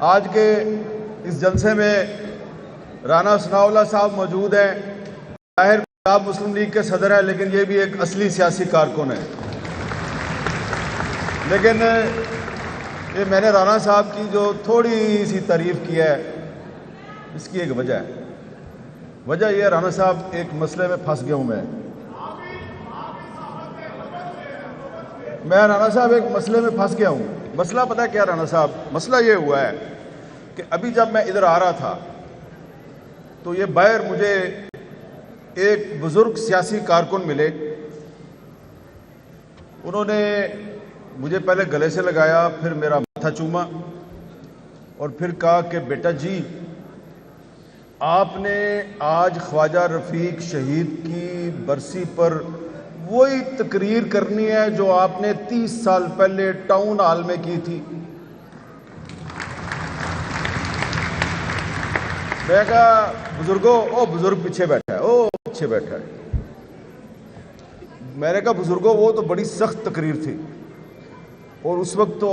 آج کے اس جلسے میں رانا ثناء اللہ صاحب موجود ہیں. ظاہر پنجاب مسلم لیگ کے صدر ہیں، لیکن یہ بھی ایک اصلی سیاسی کارکن ہے. لیکن یہ میں نے رانا صاحب کی جو تھوڑی سی تعریف کی ہے، اس کی ایک وجہ ہے. وجہ یہ ہے رانا صاحب ایک مسئلے میں پھنس گیا ہوں میں رانا صاحب ایک مسئلے میں پھنس گیا ہوں. مسئلہ پتہ ہے کیا رانا صاحب؟ مسئلہ یہ ہوا ہے کہ ابھی جب میں ادھر آ رہا تھا تو یہ باہر مجھے ایک بزرگ سیاسی کارکن ملے. انہوں نے مجھے پہلے گلے سے لگایا، پھر میرا ماتھا چوما اور پھر کہا کہ بیٹا جی، آپ نے آج خواجہ رفیق شہید کی برسی پر وہی تقریر کرنی ہے جو آپ نے 30 سال پہلے ٹاؤن ہال میں کی تھی. میں کہا بزرگوں، او بزرگ پیچھے بیٹھا ہے، او پیچھے بیٹھا ہے. میں نے کہا بزرگوں، وہ تو بڑی سخت تقریر تھی اور اس وقت تو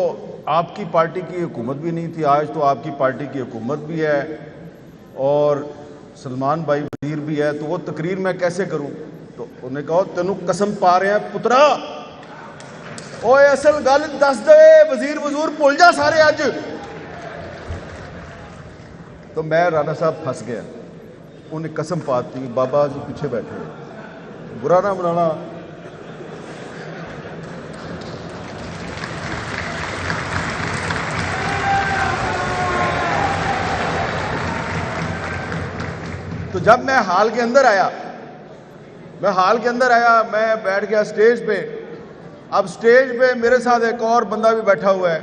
آپ کی پارٹی کی حکومت بھی نہیں تھی. آج تو آپ کی پارٹی کی حکومت بھی ہے اور سلمان بھائی وزیر بھی ہے، تو وہ تقریر میں کیسے کروں؟ تو انہوں نے کہا تینوں قسم پا رہے ہیں پترا، اوے اصل گل دس دے، وزیر وزور بھول جا سارے اج. تو میں رانا صاحب پھنس گیا. انہیں قسم پاتی، بابا جو پیچھے بیٹھے برا نہ منانا. تو جب میں ہال کے اندر آیا، میں بیٹھ گیا سٹیج پہ. اب سٹیج پہ میرے ساتھ ایک اور بندہ بھی بیٹھا ہوا ہے،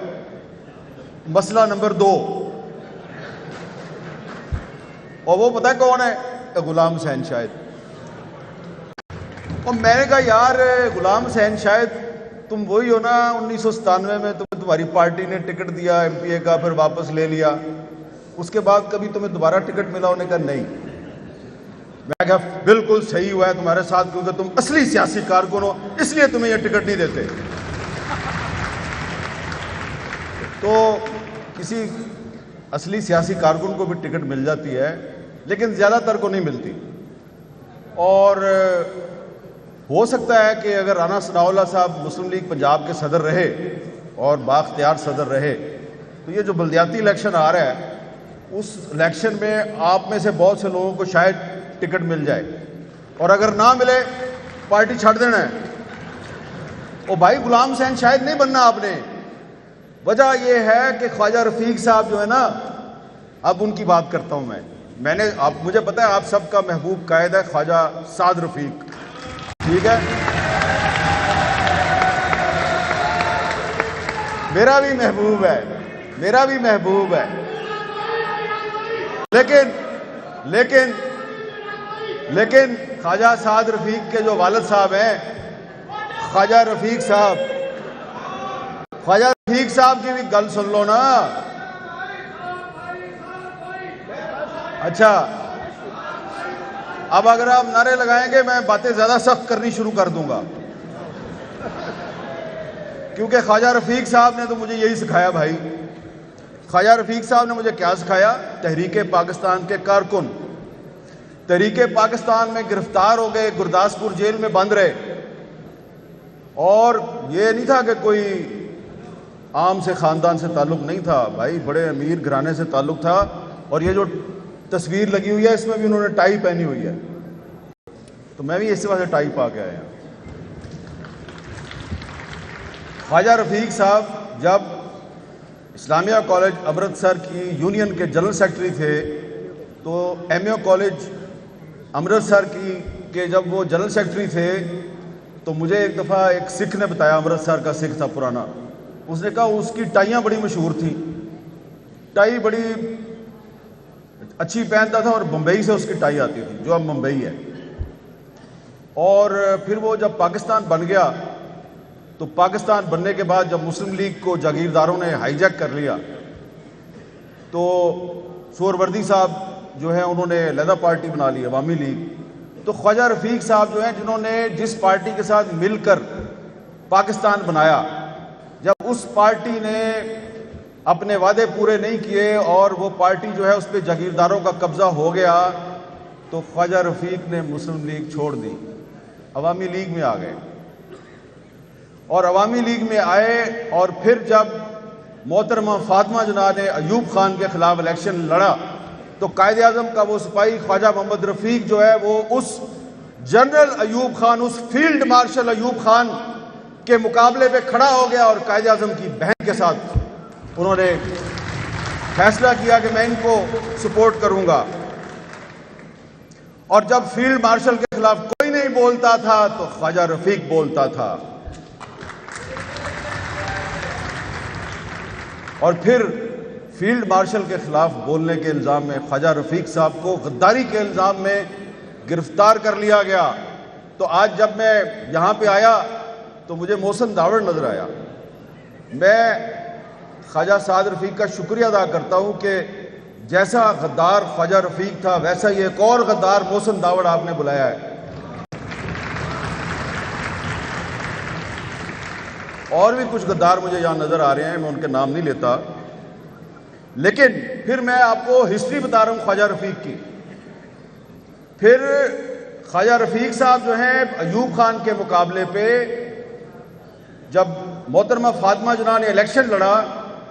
مسئلہ نمبر 2. اور وہ پتہ ہے کون ہے؟ غلام حسین شاہد. اور میں نے کہا یار غلام حسین شاہد، تم وہی ہو نا 1997 میں تمہاری پارٹی نے ٹکٹ دیا ایم پی اے کا، پھر واپس لے لیا، اس کے بعد کبھی تمہیں دوبارہ ٹکٹ ملا؟ انہوں نے کہا نہیں. میں کہا بالکل صحیح ہوا ہے تمہارے ساتھ، کیونکہ تم اصلی سیاسی کارکن ہو، اس لیے تمہیں یہ ٹکٹ نہیں دیتے. تو کسی اصلی سیاسی کارکن کو بھی ٹکٹ مل جاتی ہے، لیکن زیادہ تر کو نہیں ملتی. اور ہو سکتا ہے کہ اگر رانا ثناء اللہ صاحب مسلم لیگ پنجاب کے صدر رہے اور بااختیار صدر رہے تو یہ جو بلدیاتی الیکشن آ رہا ہے، اس الیکشن میں آپ میں سے بہت سے لوگوں کو شاید ٹکٹ مل جائے، اور اگر نہ ملے پارٹی چھوڑ دینا ہے. اور بھائی غلام حسین شاہد نہیں بننا آپ نے. وجہ یہ ہے کہ خواجہ رفیق صاحب جو ہے نا، اب ان کی بات کرتا ہوں میں نے مجھے پتا ہے آپ سب کا محبوب قائد ہے خواجہ سعد رفیق، ٹھیک ہے، میرا بھی محبوب ہے. لیکن خواجہ سعد رفیق کے جو والد صاحب ہیں، خواجہ رفیق صاحب کی بھی گل سن لو نا. اچھا، اب اگر آپ نعرے لگائیں گے میں باتیں زیادہ سخت کرنی شروع کر دوں گا، کیونکہ خواجہ رفیق صاحب نے تو مجھے یہی سکھایا. بھائی خواجہ رفیق صاحب نے مجھے کیا سکھایا؟ تحریک پاکستان کے کارکن تحریک پاکستان میں گرفتار ہو گئے، گرداسپور جیل میں بند رہے، اور یہ نہیں تھا کہ کوئی عام سے خاندان سے تعلق نہیں تھا، بھائی بڑے امیر گھرانے سے تعلق تھا. اور یہ جو تصویر لگی ہوئی ہے اس میں بھی انہوں نے ٹائی پہنی ہوئی ہے، تو میں بھی اسی وجہ سے ٹائی پا کے آیا. خواجہ رفیق صاحب جب اسلامیہ کالج امرتسر کی یونین کے جنرل سیکرٹری تھے، تو ایم اے کالج امرتسر کے جب وہ جنرل سیکرٹری تھے تو مجھے ایک دفعہ ایک سکھ نے بتایا، امرتسر کا سکھ تھا پرانا، اس نے کہا اس کی ٹائیاں بڑی مشہور تھیں، ٹائی بڑی اچھی پہنتا تھا اور بمبئی سے اس کی ٹائی آتی تھی جو اب ممبئی ہے. اور پھر وہ جب پاکستان بن گیا تو پاکستان بننے کے بعد جب مسلم لیگ کو جاگیرداروں نے ہائی جیک کر لیا تو سہروردی صاحب جو ہے انہوں نے علیحدہ پارٹی بنا لی، عوامی لیگ. تو خواجہ رفیق صاحب جو ہیں جنہوں نے جس پارٹی کے ساتھ مل کر پاکستان بنایا، جب اس پارٹی نے اپنے وعدے پورے نہیں کیے اور وہ پارٹی جو ہے اس پہ جاگیرداروں کا قبضہ ہو گیا تو خواجہ رفیق نے مسلم لیگ چھوڑ دی، عوامی لیگ میں آ گئے، اور عوامی لیگ میں آئے اور پھر جب محترمہ فاطمہ جناح نے ایوب خان کے خلاف الیکشن لڑا تو قائد اعظم کا وہ سپاہی خواجہ محمد رفیق جو ہے وہ اس جنرل ایوب خان، اس فیلڈ مارشل ایوب خان کے مقابلے پہ کھڑا ہو گیا اور قائد اعظم کی بہن کے ساتھ انہوں نے فیصلہ کیا کہ میں ان کو سپورٹ کروں گا، اور جب فیلڈ مارشل کے خلاف کوئی نہیں بولتا تھا تو خواجہ رفیق بولتا تھا، اور پھر فیلڈ مارشل کے خلاف بولنے کے الزام میں خواجہ رفیق صاحب کو غداری کے الزام میں گرفتار کر لیا گیا۔ تو آج جب میں یہاں پہ آیا تو مجھے محسن داوڑ نظر آیا۔ میں خواجہ سعد رفیق کا شکریہ ادا کرتا ہوں کہ جیسا غدار خواجہ رفیق تھا ویسا ہی ایک اور غدار محسن داوڑ آپ نے بلایا ہے، اور بھی کچھ غدار مجھے یہاں نظر آ رہے ہیں، میں ان کے نام نہیں لیتا، لیکن پھر میں آپ کو ہسٹری بتا رہا ہوں خواجہ رفیق کی۔ پھر خواجہ رفیق صاحب جو ہیں ایوب خان کے مقابلے پہ جب محترمہ فاطمہ جناح نے الیکشن لڑا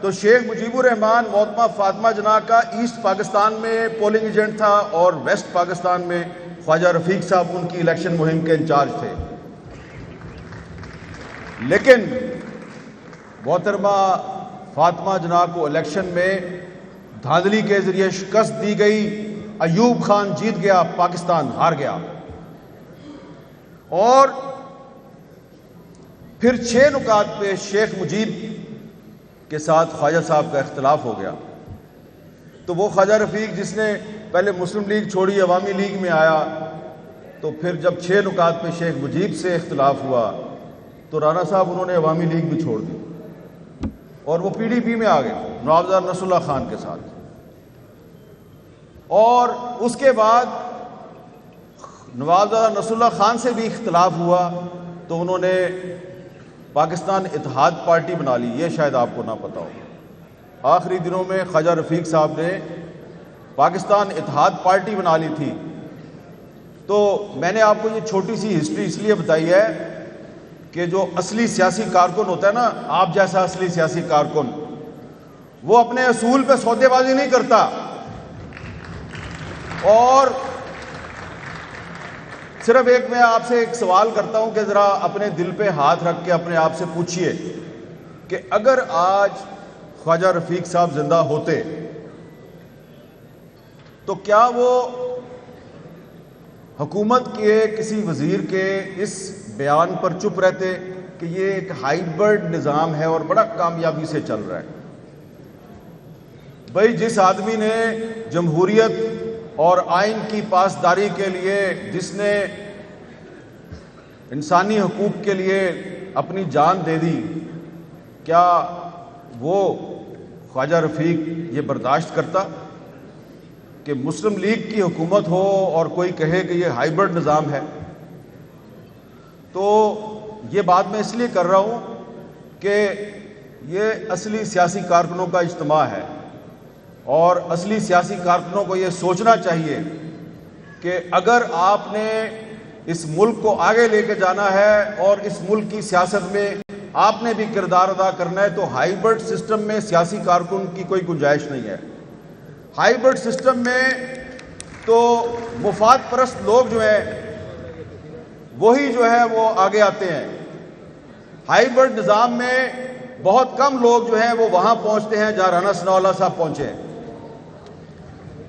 تو شیخ مجیب الرحمان محترمہ فاطمہ جناح کا ایسٹ پاکستان میں پولنگ ایجنٹ تھا اور ویسٹ پاکستان میں خواجہ رفیق صاحب ان کی الیکشن مہم کے انچارج تھے، لیکن محترمہ فاطمہ جناح کو الیکشن میں دھاندلی کے ذریعے شکست دی گئی، ایوب خان جیت گیا، پاکستان ہار گیا، اور پھر 6 نکات پہ شیخ مجیب کے ساتھ خواجہ صاحب کا اختلاف ہو گیا۔ تو وہ خواجہ رفیق جس نے پہلے مسلم لیگ چھوڑی، عوامی لیگ میں آیا، تو پھر جب 6 نکات پہ شیخ مجیب سے اختلاف ہوا تو رانا صاحب انہوں نے عوامی لیگ بھی چھوڑ دی اور وہ پی ڈی پی میں آ گئے نوابزادہ نصر اللہ خان کے ساتھ، اور اس کے بعد نوابزادہ نصر اللہ خان سے بھی اختلاف ہوا تو انہوں نے پاکستان اتحاد پارٹی بنا لی، یہ شاید آپ کو نہ پتا ہو۔ آخری دنوں میں خواجہ رفیق صاحب نے پاکستان اتحاد پارٹی بنا لی تھی۔ تو میں نے آپ کو یہ چھوٹی سی ہسٹری اس لیے بتائی ہے کہ جو اصلی سیاسی کارکن ہوتا ہے نا، آپ جیسا اصلی سیاسی کارکن، وہ اپنے اصول پہ سودے بازی نہیں کرتا، اور صرف میں آپ سے ایک سوال کرتا ہوں کہ ذرا اپنے دل پہ ہاتھ رکھ کے اپنے آپ سے پوچھئے کہ اگر آج خواجہ رفیق صاحب زندہ ہوتے تو کیا وہ حکومت کے کسی وزیر کے اس بیان پر چپ رہتے کہ یہ ایک ہائبرڈ نظام ہے اور بڑا کامیابی سے چل رہا ہے؟ بھائی، جس آدمی نے جمہوریت اور آئین کی پاسداری کے لیے، جس نے انسانی حقوق کے لیے اپنی جان دے دی، کیا وہ خواجہ رفیق یہ برداشت کرتا کہ مسلم لیگ کی حکومت ہو اور کوئی کہے کہ یہ ہائبرڈ نظام ہے؟ تو یہ بات میں اس لیے کر رہا ہوں کہ یہ اصلی سیاسی کارکنوں کا اجتماع ہے، اور اصلی سیاسی کارکنوں کو یہ سوچنا چاہیے کہ اگر آپ نے اس ملک کو آگے لے کے جانا ہے اور اس ملک کی سیاست میں آپ نے بھی کردار ادا کرنا ہے تو ہائبرڈ سسٹم میں سیاسی کارکن کی کوئی گنجائش نہیں ہے۔ ہائبرڈ سسٹم میں تو مفاد پرست لوگ جو ہیں وہی جو ہے وہ آگے آتے ہیں۔ ہائبرڈ نظام میں بہت کم لوگ جو ہیں وہ وہاں پہنچتے ہیں جہاں رانا ثناء اللہ صاحب پہنچے ہیں۔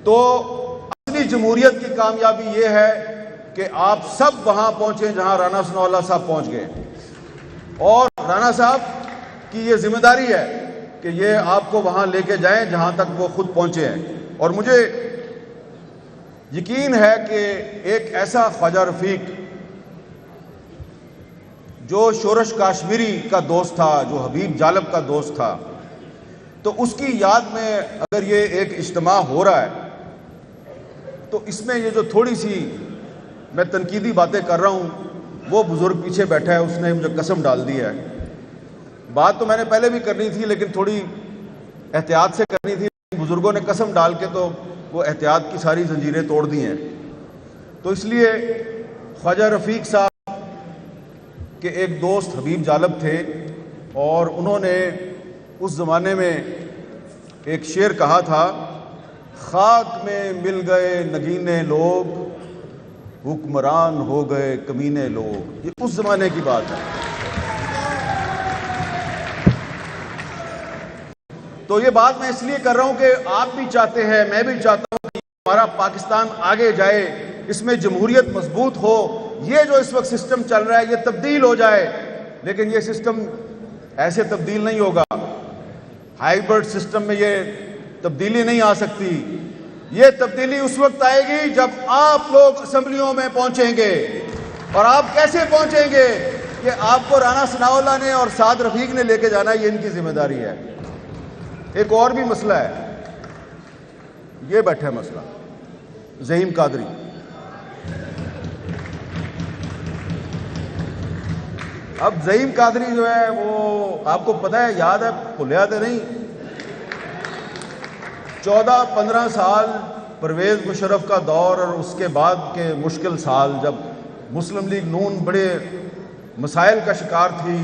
تو اصلی جمہوریت کی کامیابی یہ ہے کہ آپ سب وہاں پہنچیں جہاں رانا ثناء اللہ صاحب پہنچ گئے، اور رانا صاحب کی یہ ذمہ داری ہے کہ یہ آپ کو وہاں لے کے جائیں جہاں تک وہ خود پہنچے ہیں۔ اور مجھے یقین ہے کہ ایک ایسا خواجہ رفیق جو شورش کاشمیری کا دوست تھا، جو حبیب جالب کا دوست تھا، تو اس کی یاد میں اگر یہ ایک اجتماع ہو رہا ہے تو اس میں یہ جو تھوڑی سی میں تنقیدی باتیں کر رہا ہوں، وہ بزرگ پیچھے بیٹھا ہے، اس نے مجھے قسم ڈال دی ہے۔ بات تو میں نے پہلے بھی کرنی تھی لیکن تھوڑی احتیاط سے کرنی تھی، بزرگوں نے قسم ڈال کے تو وہ احتیاط کی ساری زنجیریں توڑ دی ہیں۔ تو اس لیے خواجہ رفیق صاحب کے ایک دوست حبیب جالب تھے، اور انہوں نے اس زمانے میں ایک شعر کہا تھا، خاک میں مل گئے نگینے لوگ، حکمران ہو گئے کمینے لوگ۔ یہ اس زمانے کی بات ہے۔ تو یہ بات میں اس لیے کر رہا ہوں کہ آپ بھی چاہتے ہیں، میں بھی چاہتا ہوں کہ ہمارا پاکستان آگے جائے، اس میں جمہوریت مضبوط ہو، یہ جو اس وقت سسٹم چل رہا ہے یہ تبدیل ہو جائے، لیکن یہ سسٹم ایسے تبدیل نہیں ہوگا۔ ہائیبرڈ سسٹم میں یہ تبدیلی نہیں آ سکتی۔ یہ تبدیلی اس وقت آئے گی جب آپ لوگ اسمبلیوں میں پہنچیں گے۔ اور آپ کیسے پہنچیں گے؟ کہ آپ کو رانا ثناء اللہ نے اور سعد رفیق نے لے کے جانا، یہ ان کی ذمہ داری ہے۔ ایک اور بھی مسئلہ ہے، یہ بیٹھا مسئلہ زعیم قادری۔ اب زعیم قادری جو ہے وہ آپ کو پتہ ہے، یاد ہے، بھولیا تو نہیں، 14-15 سال پرویز مشرف کا دور اور اس کے بعد کے مشکل سال، جب مسلم لیگ نون بڑے مسائل کا شکار تھی،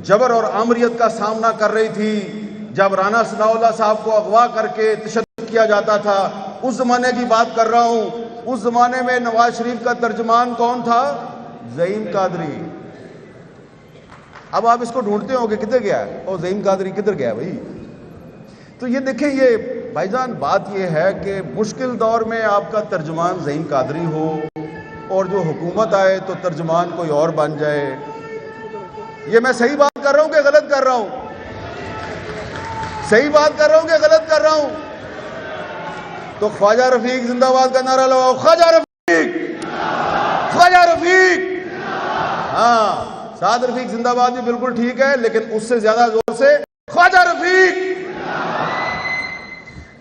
جبر اور آمریت کا سامنا کر رہی تھی، جب رانا ثناء اللہ صاحب کو اغوا کر کے تشدد کیا جاتا تھا، اس زمانے کی بات کر رہا ہوں۔ اس زمانے میں نواز شریف کا ترجمان کون تھا؟ زعیم قادری۔ اب آپ اس کو ڈھونڈتے ہو کہ کدھر گیا ہے، اور زعیم قادری کدھر گیا بھائی؟ تو یہ دیکھیں، یہ بھائی جان بات یہ ہے کہ مشکل دور میں آپ کا ترجمان زعیم قادری ہو، اور جو حکومت آئے تو ترجمان کوئی اور بن جائے۔ یہ میں صحیح بات کر رہا ہوں کہ غلط کر رہا ہوں؟ صحیح بات کر رہا ہوں کہ غلط کر رہا ہوں؟ تو خواجہ رفیق زندہ باد کا نعرہ لگاؤ، خواجہ رفیق، خواجہ رفیق۔ ہاں، سعد رفیق زندہ باد بھی بالکل ٹھیک ہے، لیکن اس سے زیادہ زور سے خواجہ رفیق۔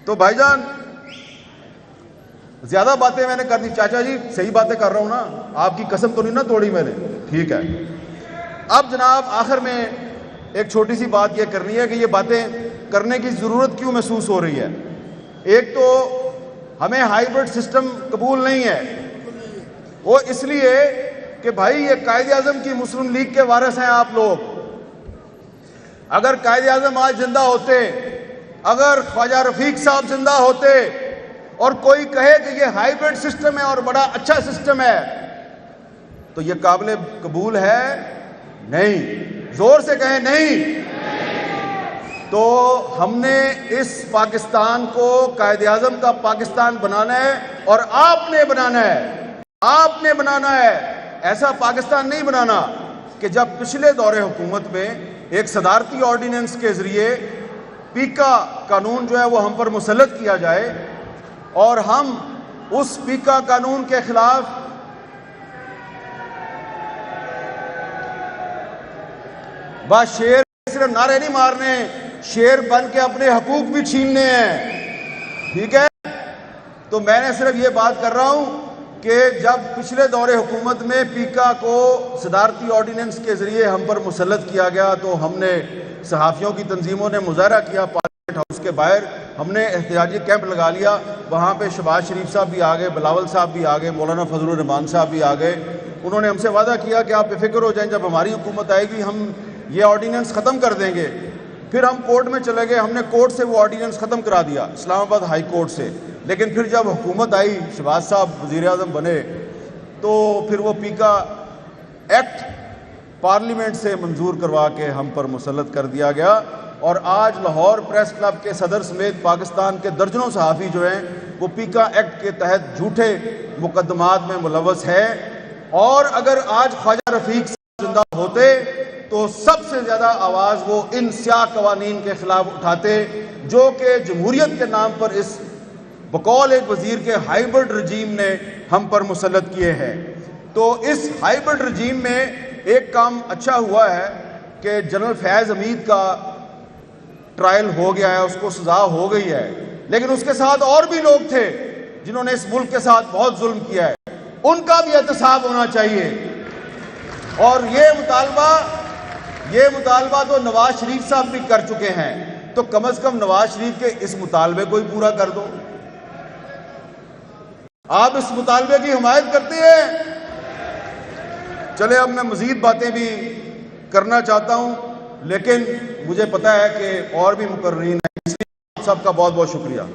تو بھائی جان زیادہ باتیں میں نے کر دی، چاچا جی صحیح باتیں کر رہا ہوں نا، آپ کی قسم تو نہیں نا توڑی میں نے؟ ٹھیک ہے۔ اب جناب آخر میں ایک چھوٹی سی بات یہ کرنی ہے کہ یہ باتیں کرنے کی ضرورت کیوں محسوس ہو رہی ہے۔ ایک تو ہمیں ہائیبرڈ سسٹم قبول نہیں ہے، وہ اس لیے کہ بھائی یہ قائد اعظم کی مسلم لیگ کے وارث ہیں آپ لوگ۔ اگر قائد اعظم آج زندہ ہوتے، اگر خواجہ رفیق صاحب زندہ ہوتے، اور کوئی کہے کہ یہ ہائیبرڈ سسٹم ہے اور بڑا اچھا سسٹم ہے، تو یہ قابل قبول ہے؟ نہیں۔ زور سے کہیں نہیں۔ تو ہم نے اس پاکستان کو قائد اعظم کا پاکستان بنانا ہے، اور آپ نے بنانا ہے، آپ نے بنانا ہے۔ ایسا پاکستان نہیں بنانا کہ جب پچھلے دور حکومت میں ایک صدارتی آرڈیننس کے ذریعے پیکا قانون جو ہے وہ ہم پر مسلط کیا جائے، اور ہم اس پیکا قانون کے خلاف بس شیر صرف نعرے نہیں مارنے، شیر بن کے اپنے حقوق بھی چھیننے ہیں۔ ٹھیک ہے؟ تو میں نے صرف یہ بات کر رہا ہوں کہ جب پچھلے دور حکومت میں پیکا کو صدارتی آرڈیننس کے ذریعے ہم پر مسلط کیا گیا، تو ہم نے صحافیوں کی تنظیموں نے مظاہرہ کیا پارلیمنٹ ہاؤس کے باہر، ہم نے احتجاجی کیمپ لگا لیا، وہاں پہ شہباز شریف صاحب بھی آ گئے، بلاول صاحب بھی آ گئے، مولانا فضل الرحمان صاحب بھی آ گئے۔ انہوں نے ہم سے وعدہ کیا کہ آپ بے فکر ہو جائیں، جب ہماری حکومت آئے گی ہم یہ آرڈیننس ختم کر دیں گے۔ پھر ہم کورٹ میں چلے گئے، ہم نے کورٹ سے وہ آرڈیننس ختم کرا دیا، اسلام آباد ہائی کورٹ سے۔ لیکن پھر جب حکومت آئی، شہباز صاحب وزیر اعظم بنے، تو پھر وہ پیکا ایکٹ پارلیمنٹ سے منظور کروا کے ہم پر مسلط کر دیا گیا، اور آج لاہور پریس کلب کے صدر سمیت پاکستان کے درجنوں صحافی جو ہیں وہ پیکا ایکٹ کے تحت جھوٹے مقدمات میں ملوث ہیں۔ اور اگر آج خواجہ رفیق زندہ ہوتے تو سب سے زیادہ آواز وہ ان سیاہ قوانین کے خلاف اٹھاتے جو کہ جمہوریت کے نام پر اس بقول ایک وزیر کے ہائیبرڈ رجیم نے ہم پر مسلط کیے ہیں۔ تو اس ہائیبرڈ رجیم میں ایک کام اچھا ہوا ہے کہ جنرل فیض حمید کا ٹرائل ہو گیا ہے، اس کو سزا ہو گئی ہے، لیکن اس کے ساتھ اور بھی لوگ تھے جنہوں نے اس ملک کے ساتھ بہت ظلم کیا ہے، ان کا بھی احتساب ہونا چاہیے۔ اور یہ مطالبہ تو نواز شریف صاحب بھی کر چکے ہیں۔ تو کم از کم نواز شریف کے اس مطالبے کو ہی پورا کر دو. آپ اس مطالبے کی حمایت کرتے ہیں؟ چلے اب میں مزید باتیں بھی کرنا چاہتا ہوں، لیکن مجھے پتا ہے کہ اور بھی مقررین ہیں، اس لیے آپ سب کا بہت بہت شکریہ.